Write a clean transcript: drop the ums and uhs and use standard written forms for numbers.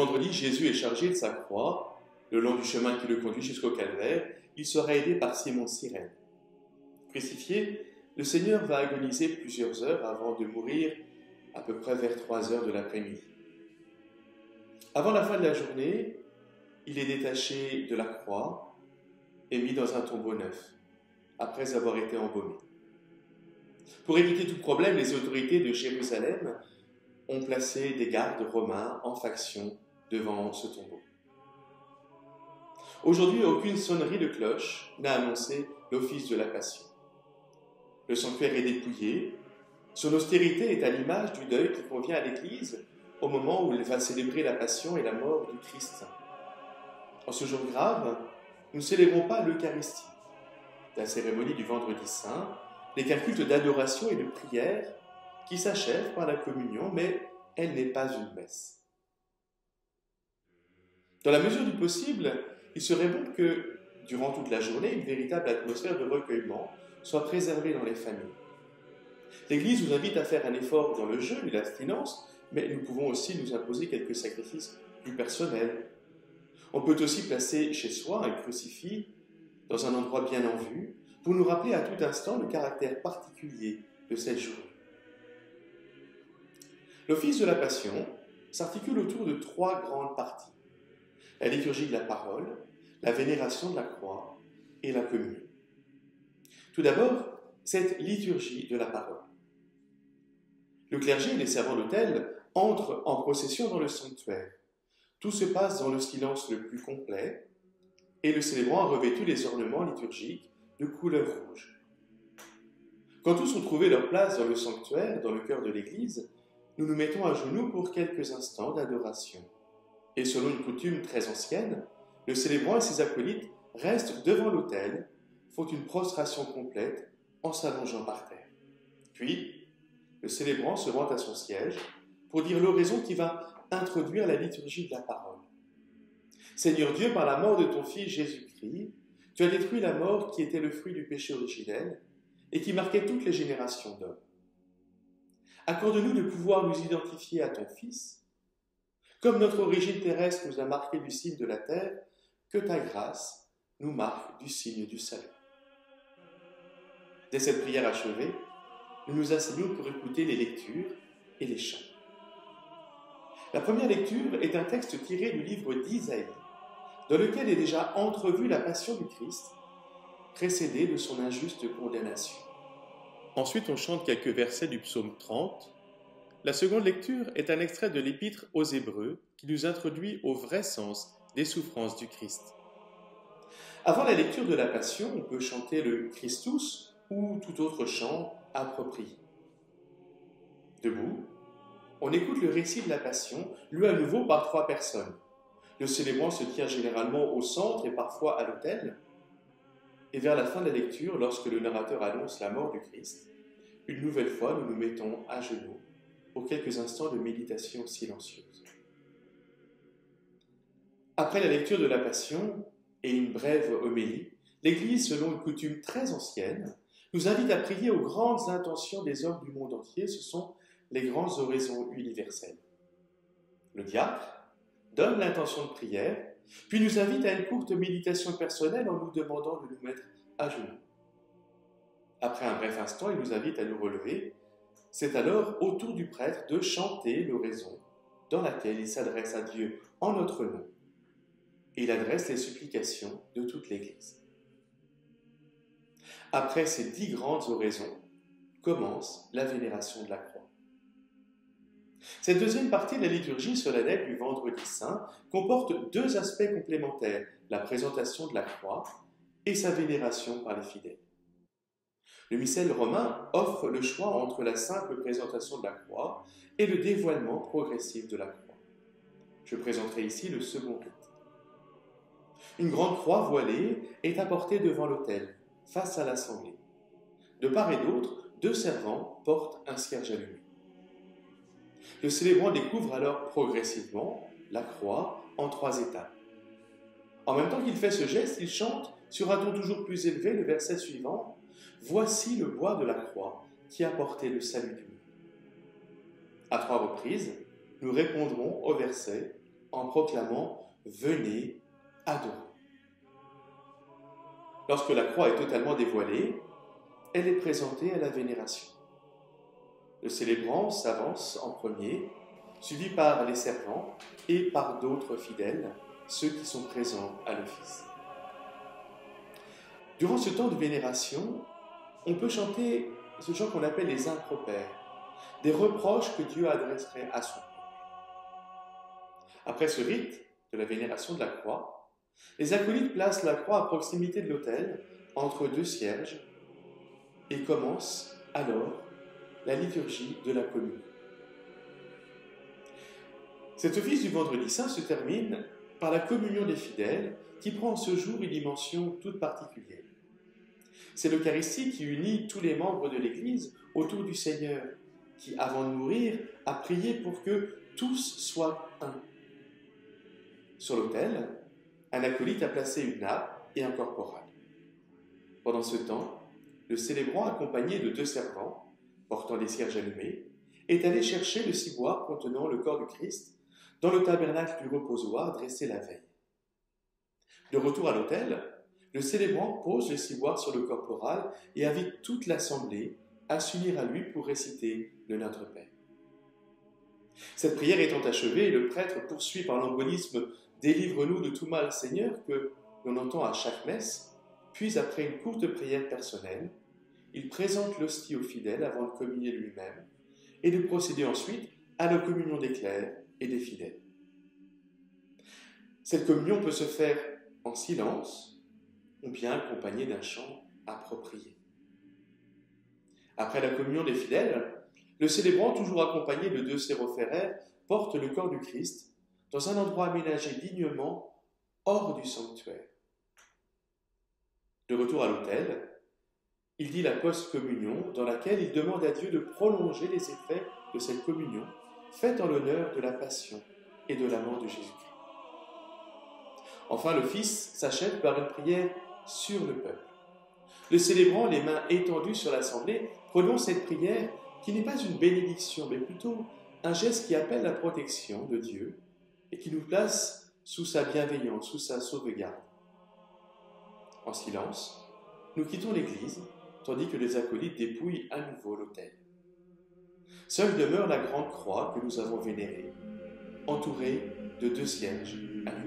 vendredi, Jésus est chargé de sa croix. Le long du chemin qui le conduit jusqu'au calvaire, il sera aidé par Simon Cyrène. Crucifié, le Seigneur va agoniser plusieurs heures avant de mourir, à peu près vers 3 heures de l'après-midi. Avant la fin de la journée, il est détaché de la croix et mis dans un tombeau neuf, après avoir été embaumé. Pour éviter tout problème, les autorités de Jérusalem ont placé des gardes romains en faction devant ce tombeau. Aujourd'hui, aucune sonnerie de cloche n'a annoncé l'office de la Passion. Le sanctuaire est dépouillé. Son austérité est à l'image du deuil qui convient à l'Église au moment où elle va célébrer la Passion et la mort du Christ. En ce jour grave, nous ne célébrons pas l'Eucharistie. La cérémonie du Vendredi Saint n'est qu'un culte d'adoration et de prière qui s'achève par la communion, mais elle n'est pas une messe. Dans la mesure du possible, il serait bon que, durant toute la journée, une véritable atmosphère de recueillement soit préservée dans les familles. L'Église nous invite à faire un effort dans le jeûne et l'abstinence, mais nous pouvons aussi nous imposer quelques sacrifices plus personnels. On peut aussi placer chez soi un crucifix dans un endroit bien en vue pour nous rappeler à tout instant le caractère particulier de cette journée. L'office de la Passion s'articule autour de 3 grandes parties: la liturgie de la parole, la vénération de la croix et la communion. Tout d'abord, cette liturgie de la parole. Le clergé et les servants d'autel entrent en procession dans le sanctuaire. Tout se passe dans le silence le plus complet et le célébrant a revêtu les ornements liturgiques de couleur rouge. Quand tous ont trouvé leur place dans le sanctuaire, dans le cœur de l'Église, nous nous mettons à genoux pour quelques instants d'adoration. Et selon une coutume très ancienne, le célébrant et ses acolytes restent devant l'autel, font une prostration complète en s'allongeant par terre. Puis, le célébrant se rend à son siège pour dire l'oraison qui va introduire la liturgie de la parole. Seigneur Dieu, par la mort de ton Fils Jésus-Christ, tu as détruit la mort qui était le fruit du péché originel et qui marquait toutes les générations d'hommes. Accorde-nous de pouvoir nous identifier à ton Fils. Comme notre origine terrestre nous a marqué du signe de la terre, que ta grâce nous marque du signe du salut. Dès cette prière achevée, nous nous asseyons pour écouter les lectures et les chants. La première lecture est un texte tiré du livre d'Isaïe, dans lequel est déjà entrevue la passion du Christ, précédée de son injuste condamnation. Ensuite, on chante quelques versets du psaume 30. La seconde lecture est un extrait de l'épître aux Hébreux qui nous introduit au vrai sens des souffrances du Christ. Avant la lecture de la Passion, on peut chanter le Christus ou tout autre chant approprié. Debout, on écoute le récit de la Passion, lu à nouveau par 3 personnes. Le célébrant se tient généralement au centre et parfois à l'autel. Et vers la fin de la lecture, lorsque le narrateur annonce la mort du Christ, une nouvelle fois, nous nous mettons à genoux pour quelques instants de méditation silencieuse. Après la lecture de la Passion et une brève homélie, l'Église, selon une coutume très ancienne, nous invite à prier aux grandes intentions des hommes du monde entier. Ce sont les grands oraisons universelles. Le diacre donne l'intention de prière, puis nous invite à une courte méditation personnelle en nous demandant de nous mettre à genoux. Après un bref instant, il nous invite à nous relever. C'est alors au tour du prêtre de chanter l'oraison dans laquelle il s'adresse à Dieu en notre nom. Et il adresse les supplications de toute l'Église. Après ces 10 grandes oraisons, commence la vénération de la croix. Cette deuxième partie de la liturgie solennelle du Vendredi Saint comporte 2 aspects complémentaires, la présentation de la croix et sa vénération par les fidèles. Le missel romain offre le choix entre la simple présentation de la croix et le dévoilement progressif de la croix. Je présenterai ici le second rite. Une grande croix voilée est apportée devant l'autel, face à l'assemblée. De part et d'autre, 2 servants portent un cierge allumé. Le célébrant découvre alors progressivement la croix en 3 étapes. En même temps qu'il fait ce geste, il chante sur un ton toujours plus élevé le verset suivant « Voici le bois de la croix qui a porté le salut du monde ». À 3 reprises, nous répondrons au verset en proclamant « Venez, adorons ». Lorsque la croix est totalement dévoilée, elle est présentée à la vénération. Le célébrant s'avance en premier, suivi par les servants et par d'autres fidèles, ceux qui sont présents à l'office. Durant ce temps de vénération, on peut chanter ce chant qu'on appelle les impropères, des reproches que Dieu adresserait à son peuple. Après ce rite de la vénération de la croix, les acolytes placent la croix à proximité de l'autel, entre deux cierges, et commence alors la liturgie de la communion. Cet office du vendredi saint se termine par la communion des fidèles qui prend en ce jour une dimension toute particulière. C'est l'Eucharistie qui unit tous les membres de l'Église autour du Seigneur, qui, avant de mourir, a prié pour que tous soient un. Sur l'autel, un acolyte a placé une nappe et un corporal. Pendant ce temps, le célébrant, accompagné de 2 servants, portant des cierges allumés, est allé chercher le ciboire contenant le corps du Christ dans le tabernacle du reposoir dressé la veille. De retour à l'autel, le célébrant pose le ciboire sur le corporal et invite toute l'assemblée à s'unir à lui pour réciter le Notre Père. Cette prière étant achevée, le prêtre poursuit par l'embolisme « Délivre-nous de tout mal, Seigneur » que l'on entend à chaque messe, puis après une courte prière personnelle, il présente l'hostie aux fidèles avant de communier lui-même et de procéder ensuite à la communion des clercs et des fidèles. Cette communion peut se faire en silence ou bien accompagnée d'un chant approprié. Après la communion des fidèles, le célébrant, toujours accompagné de 2 sérophéraires, porte le corps du Christ dans un endroit aménagé dignement hors du sanctuaire. De retour à l'autel, il dit la post-communion dans laquelle il demande à Dieu de prolonger les effets de cette communion faite en l'honneur de la passion et de la mort de Jésus-Christ. Enfin, l'office s'achève par une prière sur le peuple. Le célébrant, les mains étendues sur l'assemblée, prononce cette prière qui n'est pas une bénédiction, mais plutôt un geste qui appelle la protection de Dieu et qui nous place sous sa bienveillance, sous sa sauvegarde. En silence, nous quittons l'église, tandis que les acolytes dépouillent à nouveau l'autel. Seule demeure la grande croix que nous avons vénérée, entourée de 2 cierges allumés.